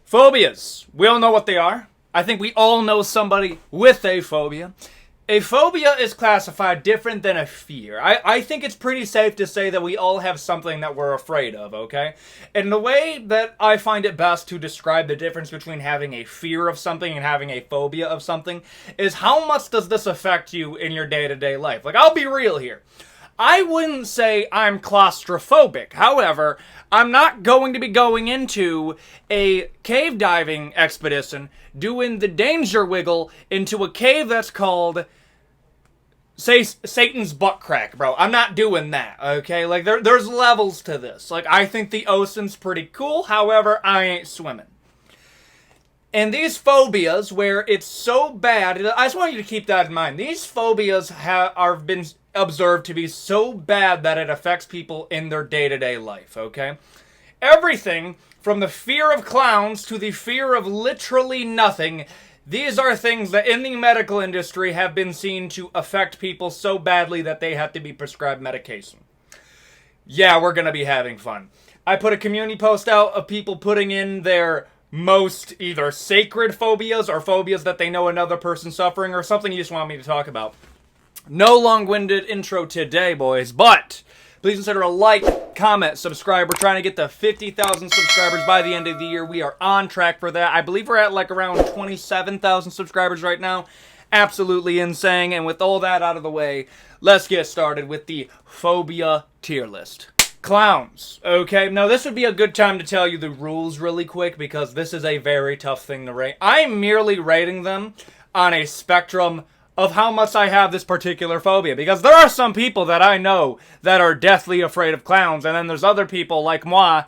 Phobias. We all know what they are. I think we all know somebody with a phobia. A phobia is classified different than a fear. I think it's pretty safe to say that we all have something that we're afraid of, okay? And the way that I find it best to describe the difference between having a fear of something and having a phobia of something is how much does this affect you in your day-to-day life? Like, I'll be real here. I wouldn't say I'm claustrophobic. However, I'm not going to be going into a cave diving expedition doing the danger wiggle into a cave that's called, say, Satan's butt crack, bro. I'm not doing that, okay? Like, there's levels to this. Like, I think the ocean's pretty cool. However, I ain't swimming. And these phobias, where it's so bad, I just want you to keep that in mind. These phobias have been observed to be so bad that it affects people in their day-to-day life, okay? Everything from the fear of clowns to the fear of literally nothing, these are things that in the medical industry have been seen to affect people so badly that they have to be prescribed medication. Yeah, we're gonna be having fun. I put a community post out of people putting in their most either sacred phobias or phobias that they know another person suffering or something you just want me to talk about. No long-winded intro today, boys, but please consider a like, comment, subscribe. We're trying to get to 50,000 subscribers by the end of the year. We are on track for that. I believe we're at like around 27,000 subscribers right now. Absolutely insane. And with all that out of the way, let's get started with the phobia tier list. Clowns. Okay, now this would be a good time to tell you the rules really quick because this is a very tough thing to rate. I'm merely rating them on a spectrum of how much I have this particular phobia. Because there are some people that I know that are deathly afraid of clowns, and then there's other people like moi,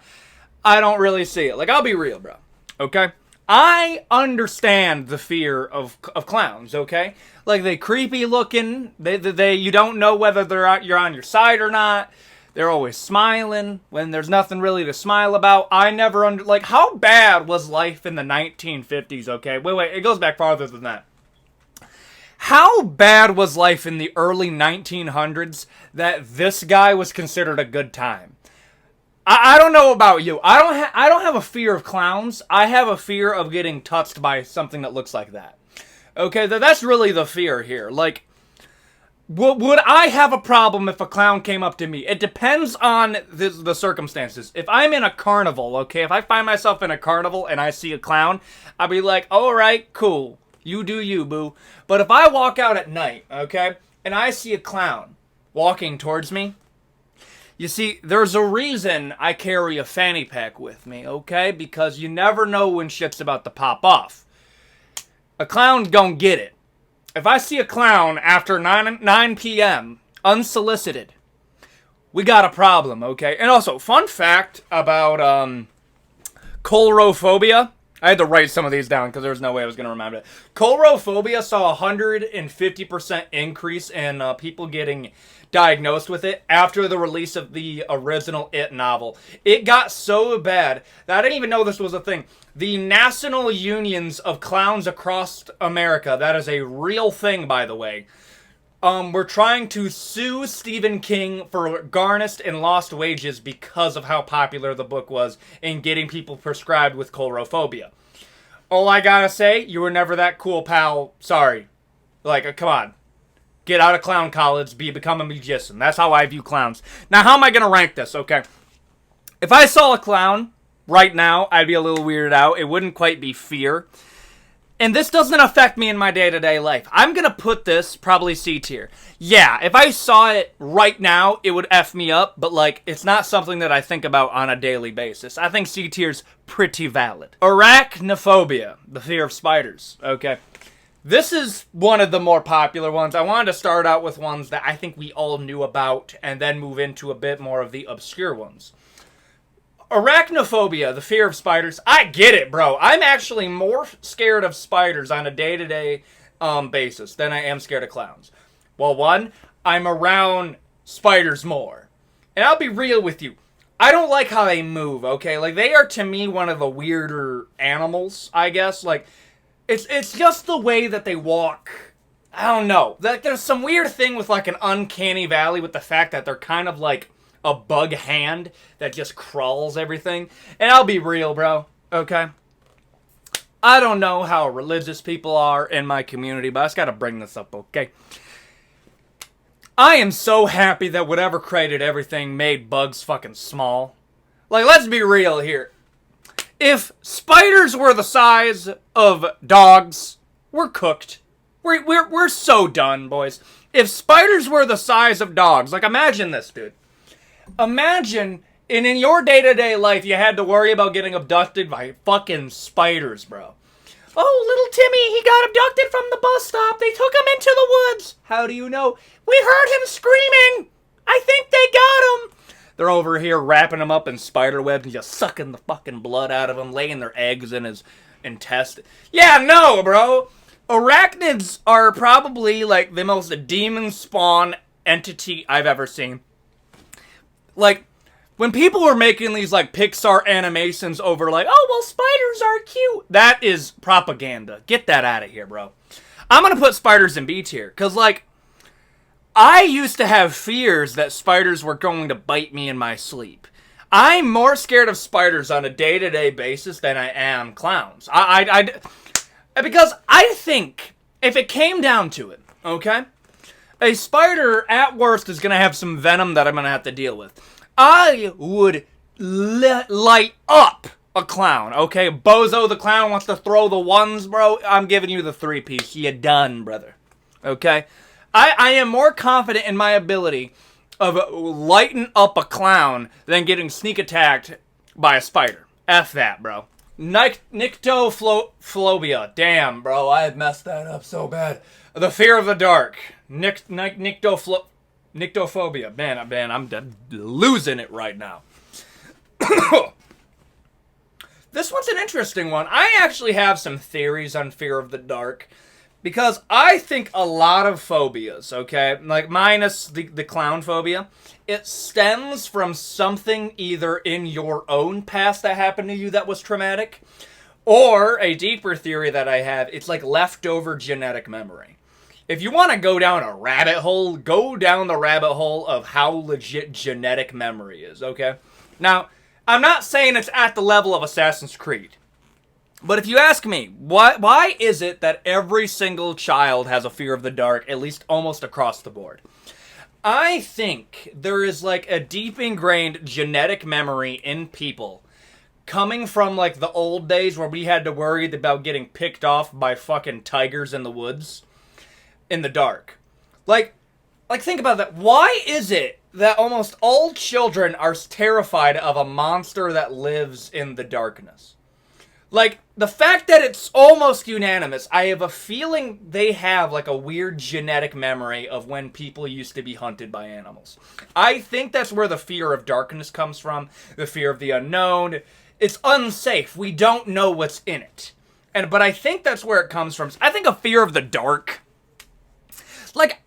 I don't really see it. Like, I'll be real, bro. Okay? I understand the fear of clowns, okay? Like, they creepy looking, they you don't know whether you're on your side or not. They're always smiling when there's nothing really to smile about. I never like, how bad was life in the 1950s, okay? Wait, it goes back farther than that. How bad was life in the early 1900s that this guy was considered a good time? I don't know about you. I don't have a fear of clowns. I have a fear of getting touched by something that looks like that. Okay, that's really the fear here. Like, would I have a problem if a clown came up to me? It depends on the circumstances. If I'm in a carnival, okay, if I find myself in a carnival and I see a clown, I'll be like, all right, cool. You do you, boo. But if I walk out at night, okay, and I see a clown walking towards me, you see, there's a reason I carry a fanny pack with me, okay? Because you never know when shit's about to pop off. A clown's gonna get it. If I see a clown after 9 p.m., unsolicited, we got a problem, okay? And also, fun fact about colorophobia. I had to write some of these down because there was no way I was going to remember it. Colorophobia saw a 150% increase in people getting diagnosed with it after the release of the original It novel. It got so bad that I didn't even know this was a thing. The National Unions of Clowns across America, that is a real thing, by the way, we're trying to sue Stephen King for garnished and lost wages because of how popular the book was in getting people prescribed with colorophobia. All I gotta say, you were never that cool, pal. Sorry. Like, come on. Get out of clown college, become a magician. That's how I view clowns. Now, how am I gonna rank this, okay? If I saw a clown right now, I'd be a little weirded out. It wouldn't quite be fear. And this doesn't affect me in my day-to-day life. I'm going to put this probably C tier. Yeah, if I saw it right now, it would F me up. But, like, it's not something that I think about on a daily basis. I think C tier's pretty valid. Arachnophobia, the fear of spiders. Okay. This is one of the more popular ones. I wanted to start out with ones that I think we all knew about and then move into a bit more of the obscure ones. Arachnophobia, the fear of spiders. I get it, bro. I'm actually more scared of spiders on a day-to-day basis than I am scared of clowns. Well, one, I'm around spiders more. And I'll be real with you. I don't like how they move, okay? Like, they are, to me, one of the weirder animals, I guess. Like, it's just the way that they walk. I don't know. Like, there's some weird thing with, like, an uncanny valley with the fact that they're kind of, like, a bug hand that just crawls everything. And I'll be real, bro, okay? I don't know how religious people are in my community, but I just gotta bring this up, okay? I am so happy that whatever created everything made bugs fucking small. Like, let's be real here. If spiders were the size of dogs, we're cooked. We're so done, boys. If spiders were the size of dogs, like, imagine this, dude. Imagine, and in your day-to-day life, you had to worry about getting abducted by fucking spiders, bro. Oh, little Timmy, he got abducted from the bus stop. They took him into the woods. How do you know? We heard him screaming. I think they got him. They're over here wrapping him up in spider webs and just sucking the fucking blood out of him, laying their eggs in his intestine. Yeah, no, bro. Arachnids are probably, like, the most demon spawn entity I've ever seen. Like, when people were making these, like, Pixar animations over, like, oh, well, spiders are cute. That is propaganda. Get that out of here, bro. I'm gonna put spiders in B tier, because, like, I used to have fears that spiders were going to bite me in my sleep. I'm more scared of spiders on a day-to-day basis than I am clowns. Because I think, if it came down to it, okay, a spider, at worst, is going to have some venom that I'm going to have to deal with. I would light up a clown, okay? Bozo the clown wants to throw the ones, bro. I'm giving you the 3-piece. You done, brother. Okay? I am more confident in my ability of lighting up a clown than getting sneak attacked by a spider. F that, bro. Nyctophobia. Damn, bro, I had messed that up so bad. The fear of the dark. Nyctophobia. Man, I'm losing it right now. This one's an interesting one. I actually have some theories on fear of the dark. Because I think a lot of phobias, okay, like minus the clown phobia, it stems from something either in your own past that happened to you that was traumatic, or a deeper theory that I have, it's like leftover genetic memory. If you want to go down a rabbit hole, go down the rabbit hole of how legit genetic memory is, okay? Now, I'm not saying it's at the level of Assassin's Creed. But if you ask me, why is it that every single child has a fear of the dark, at least almost across the board? I think there is like a deep ingrained genetic memory in people coming from like the old days where we had to worry about getting picked off by fucking tigers in the woods in the dark. Like think about that. Why is it that almost all children are terrified of a monster that lives in the darkness? Like, the fact that it's almost unanimous, I have a feeling they have, like, a weird genetic memory of when people used to be hunted by animals. I think that's where the fear of darkness comes from, the fear of the unknown. It's unsafe. We don't know what's in it. But I think that's where it comes from. I think a fear of the dark, like,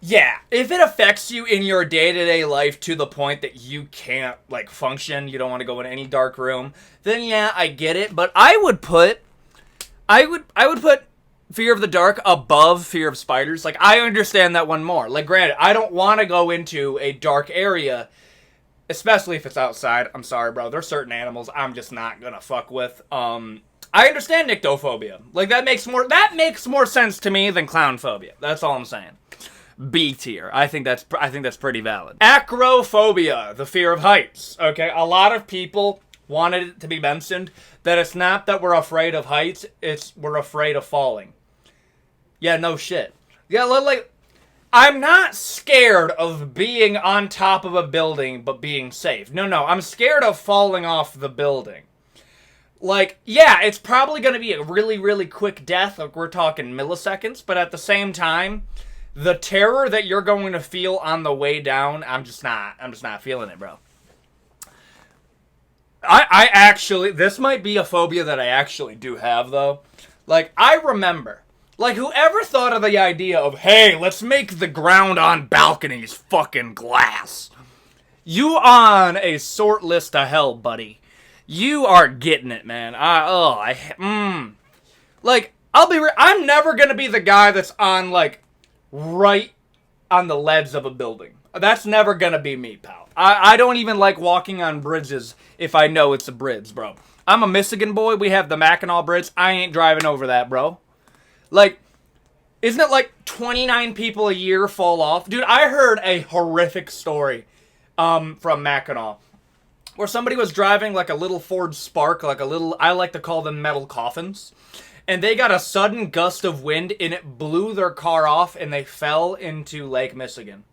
yeah, if it affects you in your day-to-day life to the point that you can't, like, function, you don't want to go in any dark room, then yeah, I get it. But I would put fear of the dark above fear of spiders. Like, I understand that one more. Like, granted, I don't want to go into a dark area, especially if it's outside. I'm sorry, bro. There's certain animals I'm just not gonna fuck with. I understand nyctophobia. Like, that makes more sense to me than clown phobia. That's all I'm saying. B tier. I think that's pretty valid. Acrophobia, the fear of heights. Okay, a lot of people wanted it to be mentioned that it's not that we're afraid of heights, it's we're afraid of falling. Yeah, no shit. Yeah, like, I'm not scared of being on top of a building but being safe. No, I'm scared of falling off the building. Like, yeah, it's probably going to be a really, really quick death. Like, we're talking milliseconds, but at the same time, the terror that you're going to feel on the way down, I'm just not feeling it, bro. I actually, this might be a phobia that I actually do have, though. Like, I remember, like, whoever thought of the idea of, hey, let's make the ground on balconies fucking glass? You on a short list of hell, buddy. You are getting it, man. Like, I'll be real, I'm never gonna be the guy that's on, like, right on the ledge of a building. That's never gonna be me, pal. I don't even like walking on bridges if I know it's a bridge, bro. I'm a Michigan boy. We have the Mackinac Bridge. I ain't driving over that, bro. Like, isn't it like 29 people a year fall off? Dude, I heard a horrific story from Mackinac where somebody was driving like a little Ford Spark, like a little, I like to call them metal coffins. And they got a sudden gust of wind and it blew their car off and they fell into Lake Michigan.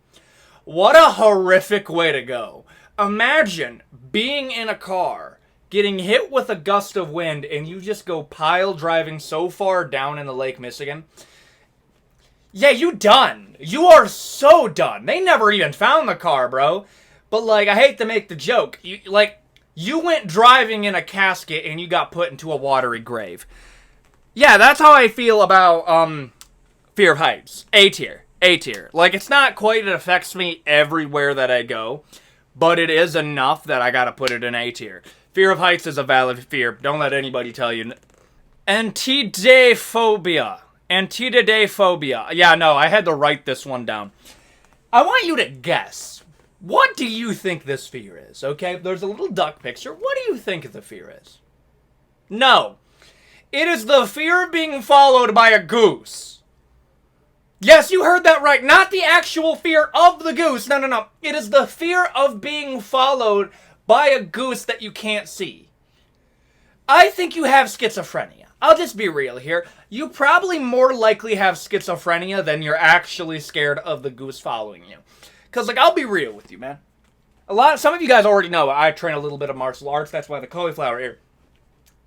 What a horrific way to go. Imagine being in a car, getting hit with a gust of wind, and you just go pile driving so far down in the Lake Michigan. Yeah, you done. You are so done. They never even found the car, bro. But, like, I hate to make the joke. You went driving in a casket and you got put into a watery grave. Yeah, that's how I feel about, fear of heights. A tier. A tier. Like, it's not quite, it affects me everywhere that I go, but it is enough that I gotta put it in A tier. Fear of heights is a valid fear. Don't let anybody tell you. Antidaephobia. Antidaephobia. Yeah, no, I had to write this one down. I want you to guess. What do you think this fear is, okay? There's a little duck picture. What do you think the fear is? No. It is the fear of being followed by a goose. Yes, you heard that right. Not the actual fear of the goose. No, no, no. It is the fear of being followed by a goose that you can't see. I think you have schizophrenia. I'll just be real here. You probably more likely have schizophrenia than you're actually scared of the goose following you. Because, like, I'll be real with you, man. Some of you guys already know I train a little bit of martial arts. That's why the cauliflower ear.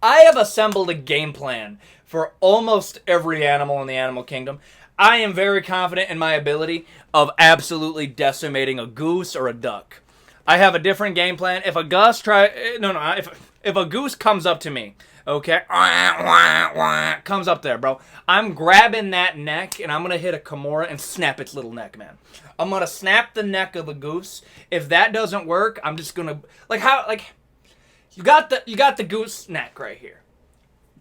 I have assembled a game plan for almost every animal in the animal kingdom. I am very confident in my ability of absolutely decimating a goose or a duck. I have a different game plan. If a goose comes up to me, okay, comes up there, bro, I'm grabbing that neck and I'm gonna hit a Kimura and snap its little neck, man. I'm gonna snap the neck of the goose. If that doesn't work, I'm just gonna you got the goose neck right here.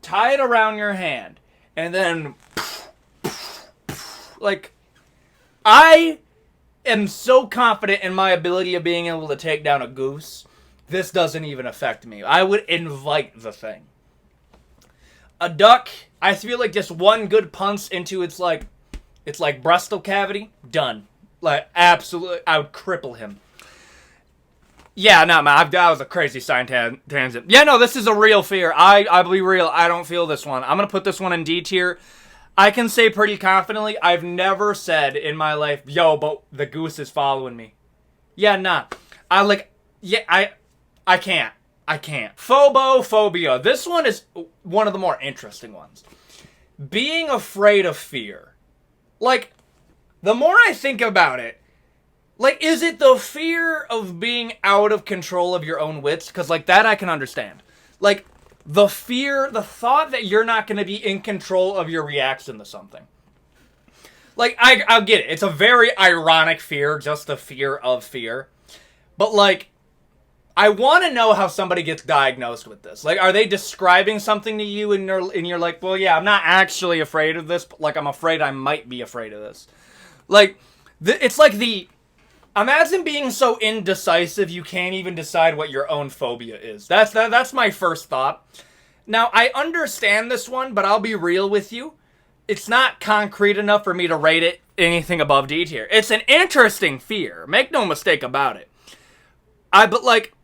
Tie it around your hand, and then I am so confident in my ability of being able to take down a goose. This doesn't even affect me. I would invite the thing. A duck, I feel like just one good punch into its breastal cavity, done. Like, absolutely, I would cripple him. Yeah, no, man, that was a crazy tangent. Yeah, no, this is a real fear. I'll be real, I don't feel this one. I'm gonna put this one in D tier. I can say pretty confidently, I've never said in my life, yo, but the goose is following me. Yeah, nah. I can't. Phobophobia. This one is one of the more interesting ones. Being afraid of fear. Like, the more I think about it, like, is it the fear of being out of control of your own wits? Because, like, that I can understand. Like, the thought that you're not going to be in control of your reaction to something. Like, I'll get it. It's a very ironic fear, just the fear of fear. But, like, I want to know how somebody gets diagnosed with this. Like, are they describing something to you and you're like, well, yeah, I'm not actually afraid of this, but, like, I'm afraid I might be afraid of this. Like, it's like imagine being so indecisive you can't even decide what your own phobia is. That's my first thought. Now, I understand this one, but I'll be real with you. It's not concrete enough for me to rate it anything above D tier. It's an interesting fear. Make no mistake about it. But, like,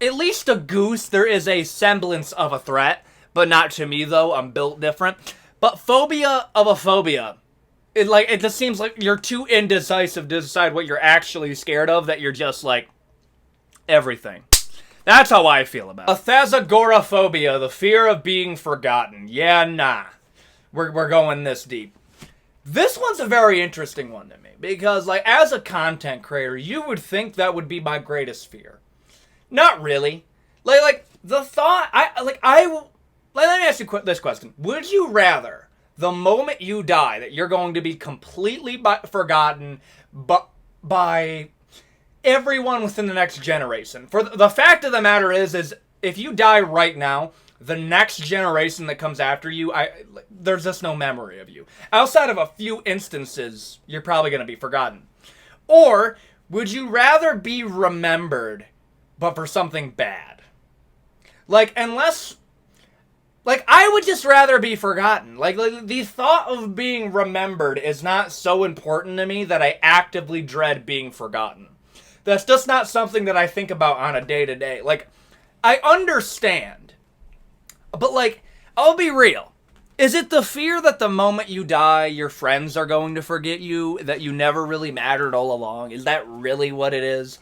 at least a goose, there is a semblance of a threat. But not to me, though. I'm built different. But phobia of a phobia. It just seems like you're too indecisive to decide what you're actually scared of, that you're just like, everything. That's how I feel about it. Agoraphobia, the fear of being forgotten. Yeah, nah. We're going this deep. This one's a very interesting one to me, because, like, as a content creator, you would think that would be my greatest fear. Not really. Like the thought, let me ask you this question. Would you rather, the moment you die, that you're going to be completely forgotten by everyone within the next generation? For the fact of the matter is if you die right now, the next generation that comes after you, there's just no memory of you. Outside of a few instances, you're probably going to be forgotten. Or would you rather be remembered, but for something bad? Like, unless... Like, I would just rather be forgotten. Like, the thought of being remembered is not so important to me that I actively dread being forgotten. That's just not something that I think about on a day-to-day. Like, I understand. But, like, I'll be real. Is it the fear that the moment you die, your friends are going to forget you, that you never really mattered all along? Is that really what it is?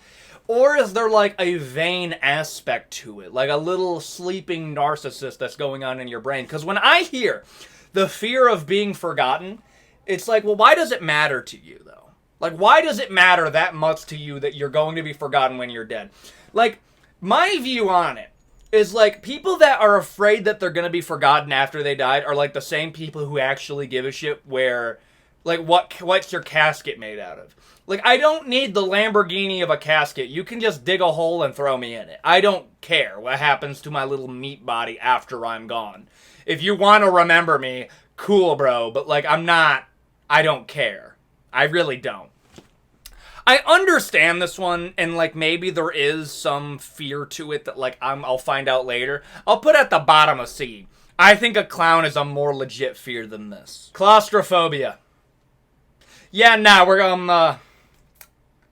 Or is there, like, a vain aspect to it? Like a little sleeping narcissist that's going on in your brain? Because when I hear the fear of being forgotten, it's like, well, why does it matter to you, though? Like, why does it matter that much to you that you're going to be forgotten when you're dead? Like, my view on it is, like, people that are afraid that they're going to be forgotten after they died are, like, the same people who actually give a shit where, like, what's your casket made out of? Like, I don't need the Lamborghini of a casket. You can just dig a hole and throw me in it. I don't care what happens to my little meat body after I'm gone. If you want to remember me, cool, bro. But, like, I don't care. I really don't. I understand this one, and, like, maybe there is some fear to it that, like, I'll find out later. I'll put at the bottom of C. I think a clown is a more legit fear than this. Claustrophobia. Yeah, nah,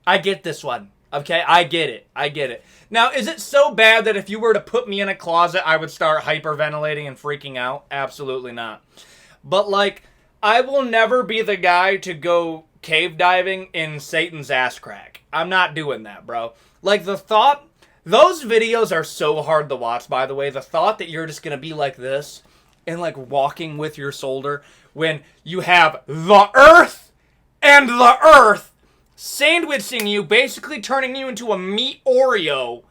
I get this one, okay? I get it. Now, is it so bad that if you were to put me in a closet, I would start hyperventilating and freaking out? Absolutely not. But, like, I will never be the guy to go cave diving in Satan's ass crack. I'm not doing that, bro. Like, the thought... Those videos are so hard to watch, by the way. The thought that you're just gonna be like this and, like, walking with your shoulder when you have the earth and the earth sandwiching you, basically turning you into a meat Oreo,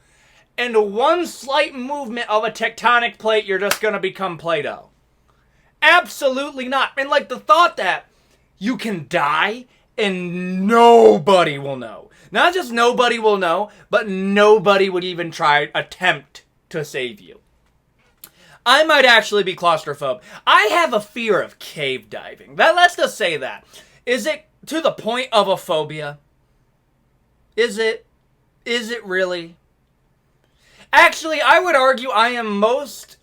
and one slight movement of a tectonic plate, you're just gonna become Play-Doh. Absolutely not. And, like, the thought that you can die and nobody will know. Not just nobody will know, but nobody would even attempt to save you. I might actually be claustrophobic. I have a fear of cave diving. Let's just say that. Is it to the point of a phobia? Is it? Is it really? Actually, I would argue I'm most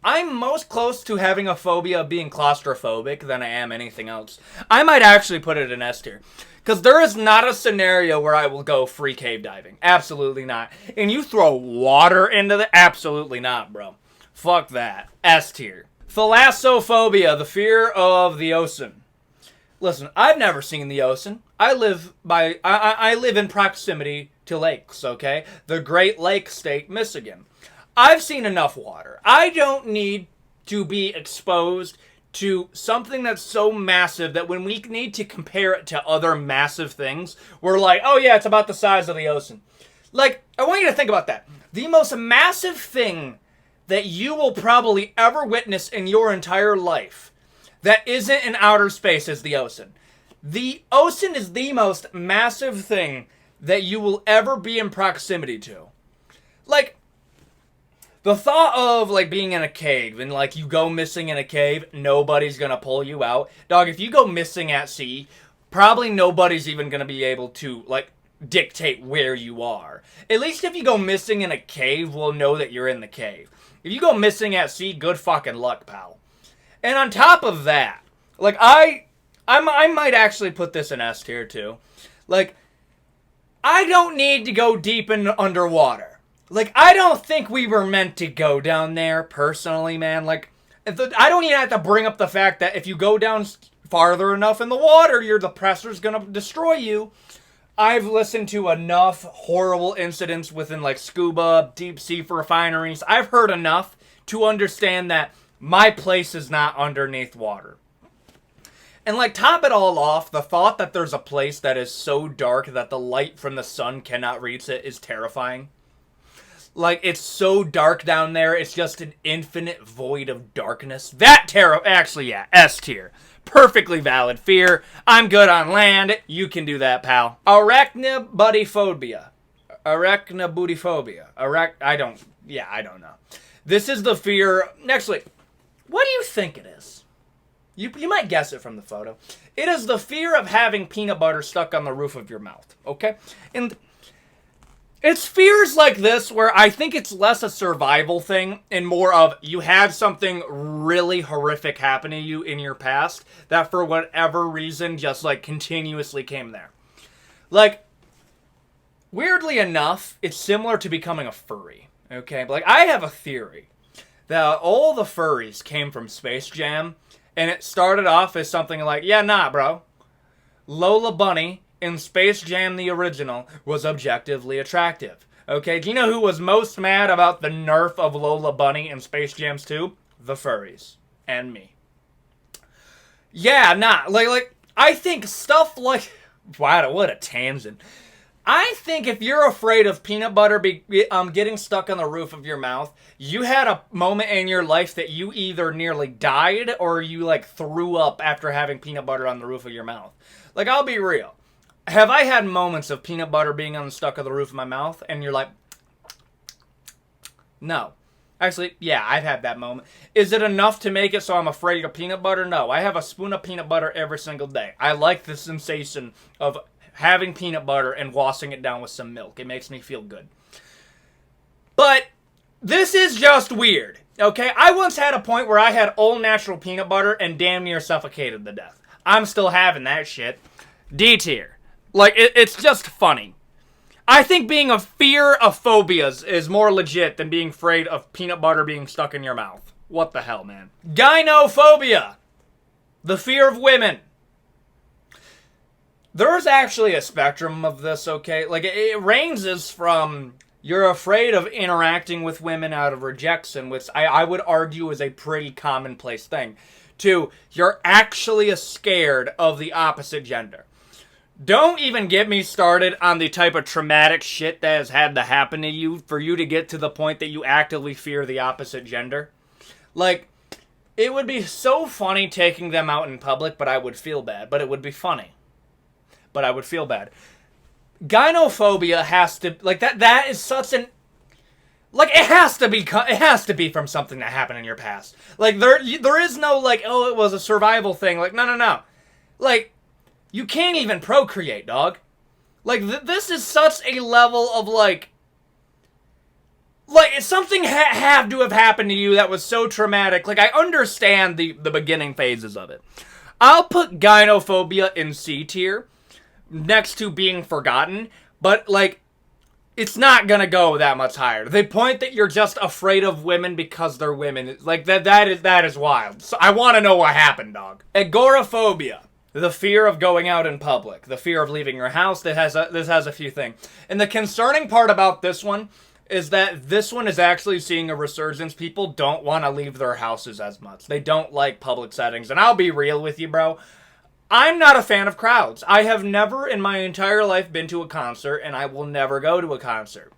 close to having a phobia of being claustrophobic than I am anything else. I might actually put it in S tier. Because there is not a scenario where I will go free cave diving. Absolutely not. And you throw water into the... Absolutely not, bro. Fuck that. S tier. Thalassophobia, the fear of the ocean. Listen, I've never seen the ocean. I live in proximity to lakes, okay? The Great Lake State, Michigan. I've seen enough water. I don't need to be exposed to something that's so massive that when we need to compare it to other massive things, we're like, oh yeah, it's about the size of the ocean. Like, I want you to think about that. The most massive thing that you will probably ever witness in your entire life that isn't in outer space is the ocean. The ocean is the most massive thing that you will ever be in proximity to. Like, the thought of, like, being in a cave and, like, you go missing in a cave, nobody's gonna pull you out. Dog, if you go missing at sea, probably nobody's even gonna be able to, like, dictate where you are. At least if you go missing in a cave, we'll know that you're in the cave. If you go missing at sea, good fucking luck, pal. And on top of that, like, I might actually put this in S tier, too. Like, I don't need to go deep in underwater. Like, I don't think we were meant to go down there, personally, man. Like, I don't even have to bring up the fact that if you go down farther enough in the water, the pressure's gonna destroy you. I've listened to enough horrible incidents within, like, scuba, deep sea refineries. I've heard enough to understand that my place is not underneath water. And, like, top it all off, the thought that there's a place that is so dark that the light from the sun cannot reach it is terrifying. Like, it's so dark down there, it's just an infinite void of darkness. That actually, yeah, S tier. Perfectly valid fear. I'm good on land. You can do that, pal. Arachnobutyphobia. I don't know. This is the fear... Actually, what do you think it is? You might guess it from the photo. It is the fear of having peanut butter stuck on the roof of your mouth, okay? And It's fears like this where I think it's less a survival thing and more of you had something really horrific happen to you in your past that for whatever reason just like continuously came there. Like, weirdly enough, it's similar to becoming a furry. Okay? Like, I have a theory that all the furries came from Space Jam, and it started off as something like, yeah, nah, bro. Lola Bunny in Space Jam the original was objectively attractive. Okay, do you know who was most mad about the nerf of Lola Bunny in Space Jams 2? The furries. And me. Yeah, nah, like, I think stuff like... Wow, what a tangent. I think if you're afraid of peanut butter getting stuck on the roof of your mouth, you had a moment in your life that you either nearly died or you, like, threw up after having peanut butter on the roof of your mouth. Like, I'll be real. Have I had moments of peanut butter being on stuck on the roof of my mouth and you're like... No. Actually, yeah, I've had that moment. Is it enough to make it so I'm afraid of peanut butter? No. I have a spoon of peanut butter every single day. I like the sensation of having peanut butter and washing it down with some milk. It makes me feel good. But this is just weird, okay? I once had a point where I had all natural peanut butter and damn near suffocated to death. I'm still having that shit. D tier. Like, it's just funny. I think being a fear of phobias is more legit than being afraid of peanut butter being stuck in your mouth. What the hell, man? Gynophobia. The fear of women. There's actually a spectrum of this, okay? Like, it ranges from you're afraid of interacting with women out of rejection, which I would argue is a pretty commonplace thing, to you're actually scared of the opposite gender. Don't even get me started on the type of traumatic shit that has had to happen to you for you to get to the point that you actively fear the opposite gender. Like, it would be so funny taking them out in public, but I would feel bad. But it would be funny. But I would feel bad. Gynophobia has to, like, that is such an, like, it has to be from something that happened in your past. Like, there is no, like, oh, it was a survival thing. Like, no. Like, you can't even procreate, dog. Like, this is such a level of, like something had to have happened to you that was so traumatic. Like, I understand the beginning phases of it. I'll put gynophobia in C tier, next to being forgotten, but, like, it's not gonna go that much higher. The point that you're just afraid of women because they're women, like, that is wild. So I want to know what happened, dog. Agoraphobia. The fear of going out in public. The fear of leaving your house. This has a few things. And the concerning part about this one is that this one is actually seeing a resurgence. People don't want to leave their houses as much. They don't like public settings. And I'll be real with you, bro. I'm not a fan of crowds. I have never in my entire life been to a concert, and I will never go to a concert.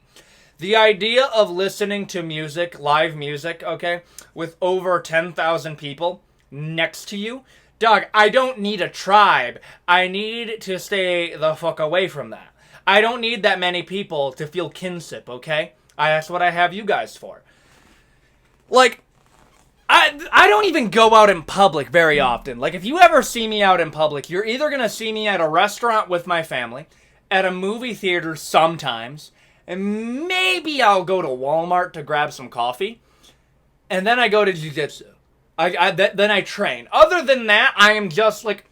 The idea of listening to music, live music, okay, with over 10,000 people next to you, dog, I don't need a tribe. I need to stay the fuck away from that. I don't need that many people to feel kinship, okay? That's what I have you guys for. Like, I don't even go out in public very often. Like, if you ever see me out in public, you're either going to see me at a restaurant with my family, at a movie theater sometimes, and maybe I'll go to Walmart to grab some coffee, and then I go to jiu-jitsu. Then I train. Other than that, I am just like...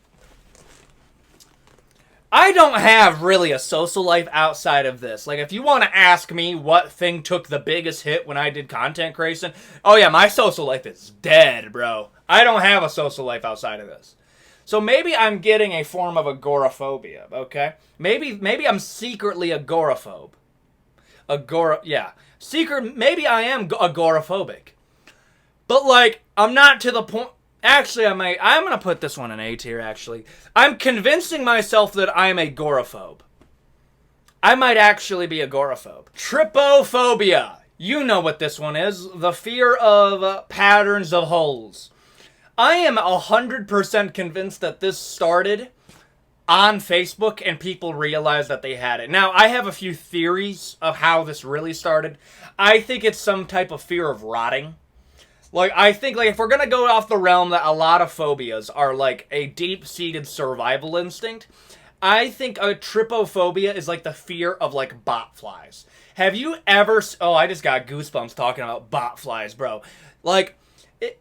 I don't have really a social life outside of this. Like, if you want to ask me what thing took the biggest hit when I did content creation, oh yeah, my social life is dead, bro. I don't have a social life outside of this. So maybe I'm getting a form of agoraphobia, okay? Maybe I'm secretly agoraphobe. Yeah. Maybe I am agoraphobic. But, like, I'm not to the point... Actually, I'm going to put this one in A tier, actually. I'm convincing myself that I'm agoraphobe. I might actually be agoraphobe. Trypophobia. You know what this one is. The fear of patterns of holes. I am 100% convinced that this started on Facebook and people realized that they had it. Now, I have a few theories of how this really started. I think it's some type of fear of rotting. Like, I think, like, if we're gonna go off the realm that a lot of phobias are, like, a deep-seated survival instinct, I think a trypophobia is like the fear of like botflies. Have you ever? Oh, I just got goosebumps talking about botflies, bro. Like,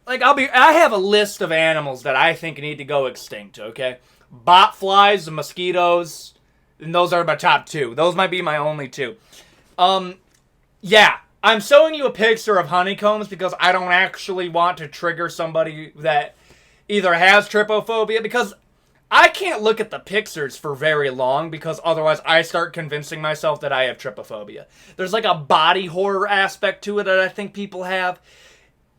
I have a list of animals that I think need to go extinct. Okay, botflies, mosquitoes, and those are my top two. Those might be my only two. Yeah, I'm showing you a picture of honeycombs because I don't actually want to trigger somebody that either has trypophobia, because I can't look at the pictures for very long because otherwise I start convincing myself that I have trypophobia. There's like a body horror aspect to it that I think people have.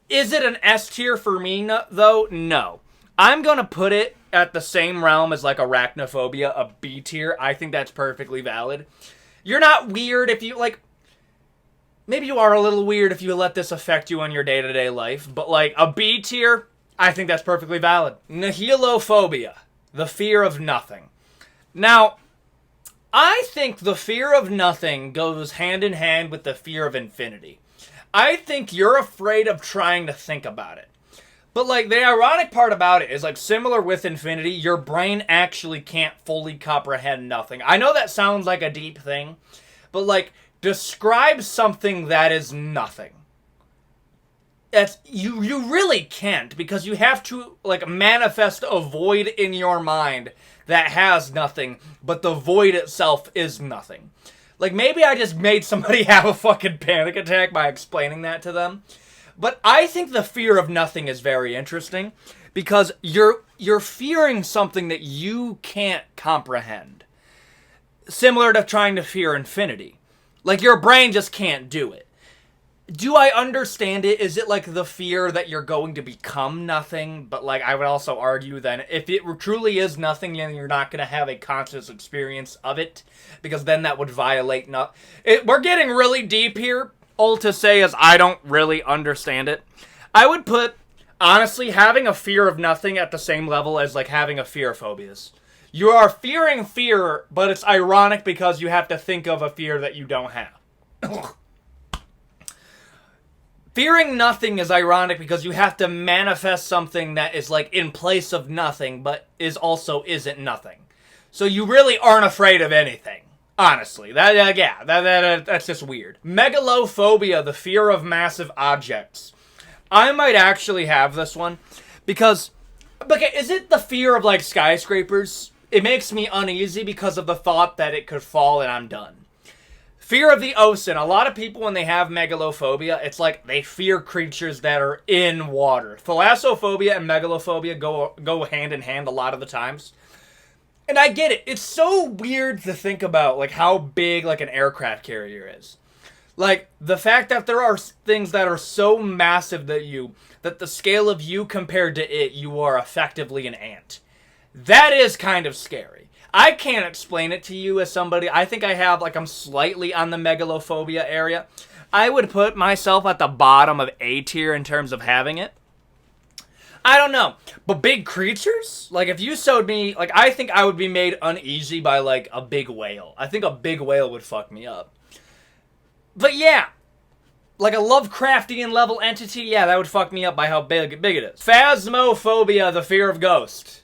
Is it an S tier for me, though? No. I'm going to put it at the same realm as like arachnophobia, a B tier. I think that's perfectly valid. You're not weird if you, like, maybe you are a little weird if you let this affect you in your day-to-day life, but like a B tier, I think that's perfectly valid. Nihilophobia, the fear of nothing. Now, I think the fear of nothing goes hand in hand with the fear of infinity. I think you're afraid of trying to think about it. But like the ironic part about it is like similar with infinity, your brain actually can't fully comprehend nothing. I know that sounds like a deep thing, but like describe something that is nothing. That's you really can't, because you have to like manifest a void in your mind that has nothing, but the void itself is nothing. Like maybe I just made somebody have a fucking panic attack by explaining that to them. But I think the fear of nothing is very interesting because you're fearing something that you can't comprehend. Similar to trying to fear infinity. Like your brain just can't do it. Do I understand it? Is it like the fear that you're going to become nothing? But like I would also argue then if it truly is nothing, then you're not going to have a conscious experience of it, because then that would violate we're getting really deep here. All to say is I don't really understand it. I would put, honestly, having a fear of nothing at the same level as like having a fear of phobias. You are fearing fear, but it's ironic because you have to think of a fear that you don't have. Fearing nothing is ironic because you have to manifest something that is like in place of nothing, but isn't nothing. So you really aren't afraid of anything. Honestly, that's just weird. Megalophobia, the fear of massive objects. I might actually have this one because, okay, is it the fear of like skyscrapers? It makes me uneasy because of the thought that it could fall and I'm done. Fear of the ocean. A lot of people, when they have megalophobia, it's like they fear creatures that are in water. Thalassophobia and megalophobia go hand in hand a lot of the times. And I get it. It's so weird to think about like how big like an aircraft carrier is. Like the fact that there are things that are so massive that the scale of you compared to it, you are effectively an ant. That is kind of scary. I can't explain it to you as somebody. I think I'm slightly on the megalophobia area. I would put myself at the bottom of A tier in terms of having it. I don't know. But big creatures? Like, if you showed me, like, I think I would be made uneasy by, like, a big whale. I think a big whale would fuck me up. But yeah. Like a Lovecraftian level entity, yeah, that would fuck me up by how big it is. Phasmophobia, the fear of ghosts.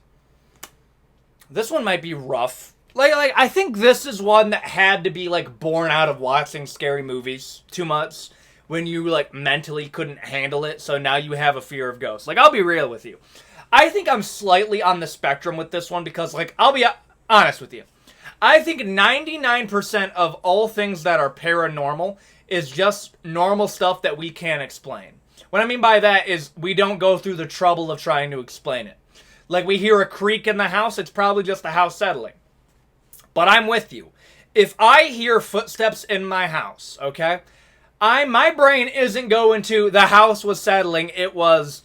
This one might be rough. Like, I think this is one that had to be, like, born out of watching scary movies too much. When you, like, mentally couldn't handle it, so now you have a fear of ghosts. Like, I'll be real with you. I think I'm slightly on the spectrum with this one because, like, I'll be honest with you. I think 99% of all things that are paranormal is just normal stuff that we can't explain. What I mean by that is we don't go through the trouble of trying to explain it. Like, we hear a creak in the house, it's probably just the house settling. But I'm with you. If I hear footsteps in my house, okay, my brain isn't going to, the house was settling, it was,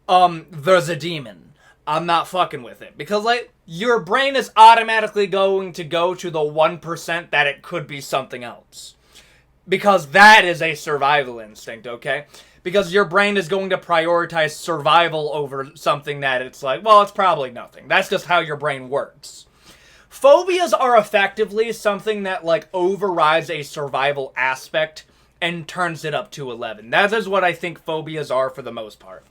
there's a demon. I'm not fucking with it. Because, like, your brain is automatically going to go to the 1% that it could be something else. Because that is a survival instinct, okay? Because your brain is going to prioritize survival over something that it's like, well, it's probably nothing. That's just how your brain works. Phobias are effectively something that, like, overrides a survival aspect and turns it up to 11. That is what I think phobias are for the most part.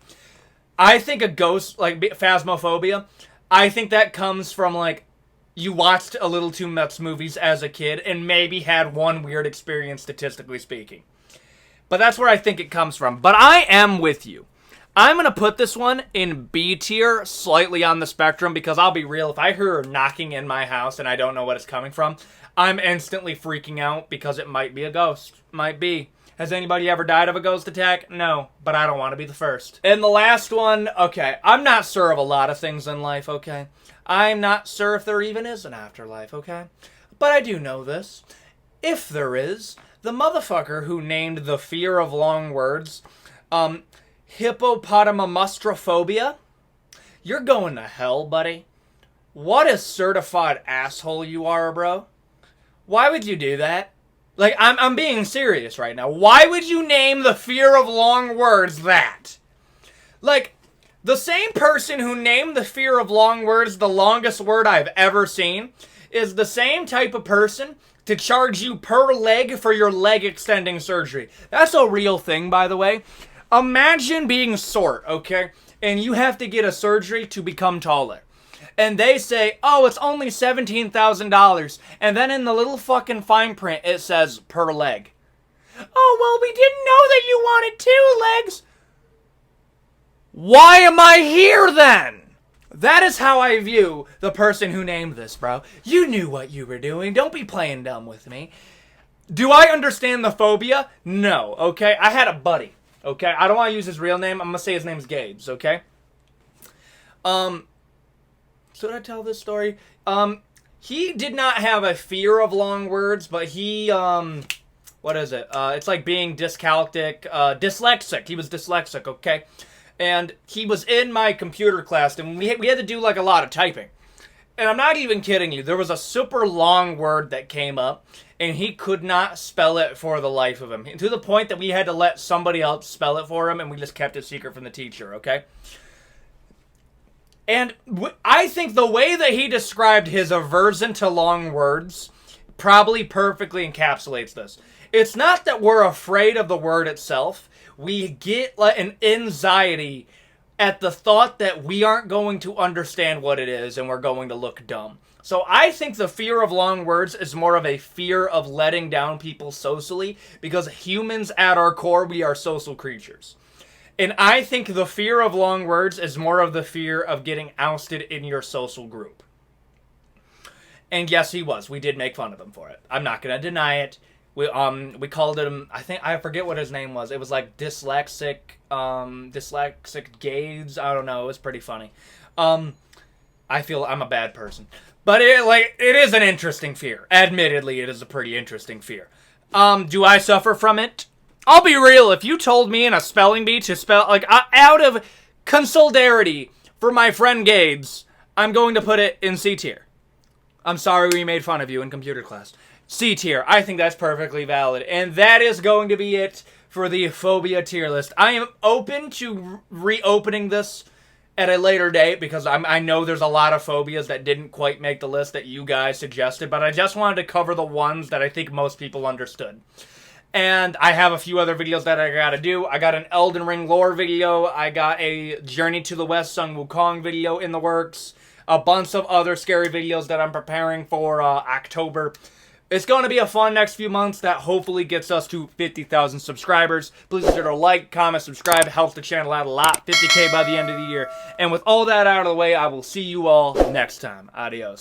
I think a ghost, like, phasmophobia, I think that comes from, like, you watched a little too much movies as a kid and maybe had one weird experience, statistically speaking. But that's where I think it comes from. But I am with you. I'm going to put this one in B tier, slightly on the spectrum, because I'll be real, if I hear knocking in my house and I don't know what it's coming from, I'm instantly freaking out because it might be a ghost. Might be. Has anybody ever died of a ghost attack? No, but I don't want to be the first. And the last one, okay, I'm not sure of a lot of things in life, okay? I'm not sure if there even is an afterlife, okay? But I do know this. If there is, the motherfucker who named the fear of long words, hippopotamustrophobia, you're going to hell, buddy. What a certified asshole you are, bro. Why would you do that? Like, I'm being serious right now. Why would you name the fear of long words that? Like, the same person who named the fear of long words the longest word I've ever seen is the same type of person to charge you per leg for your leg extending surgery. That's a real thing, by the way. Imagine being short, okay? And you have to get a surgery to become taller. And they say, oh, it's only $17,000. And then in the little fucking fine print, it says per leg. Oh, well, we didn't know that you wanted 2 legs. Why am I here then? That is how I view the person who named this, bro. You knew what you were doing. Don't be playing dumb with me. Do I understand the phobia? No, okay? I had a buddy, okay? I don't want to use his real name. I'm going to say his name's Gabes, okay? Should I tell this story? He did not have a fear of long words, but he, what is it? It's like being dyslexic. He was dyslexic, okay? And he was in my computer class, and we had to do, like, a lot of typing. And I'm not even kidding you. There was a super long word that came up, and he could not spell it for the life of him. To the point that we had to let somebody else spell it for him, and we just kept it secret from the teacher, okay? And I think the way that he described his aversion to long words probably perfectly encapsulates this. It's not that we're afraid of the word itself. We get an anxiety at the thought that we aren't going to understand what it is and we're going to look dumb. So I think the fear of long words is more of a fear of letting down people socially, because humans at our core, we are social creatures. And I think the fear of long words is more of the fear of getting ousted in your social group. And yes, he was. We did make fun of him for it. I'm not going to deny it. We called him, I forget what his name was. It was like dyslexic Gades. I don't know. It was pretty funny. I feel I'm a bad person. But it is an interesting fear. Admittedly, it is a pretty interesting fear. Do I suffer from it? I'll be real, if you told me in a spelling bee to spell, like, out of consoldarity for my friend Gabes, I'm going to put it in C tier. I'm sorry we made fun of you in computer class. C tier. I think that's perfectly valid. And that is going to be it for the phobia tier list. I am open to reopening this at a later date because I know there's a lot of phobias that didn't quite make the list that you guys suggested, but I just wanted to cover the ones that I think most people understood. And I have a few other videos that I gotta do. I got an Elden Ring lore video. I got a Journey to the West Sun Wukong video in the works. A bunch of other scary videos that I'm preparing for October. It's going to be a fun next few months that hopefully gets us to 50,000 subscribers. Please consider a like, comment, subscribe. It helps the channel out a lot. 50K by the end of the year. And with all that out of the way, I will see you all next time. Adios.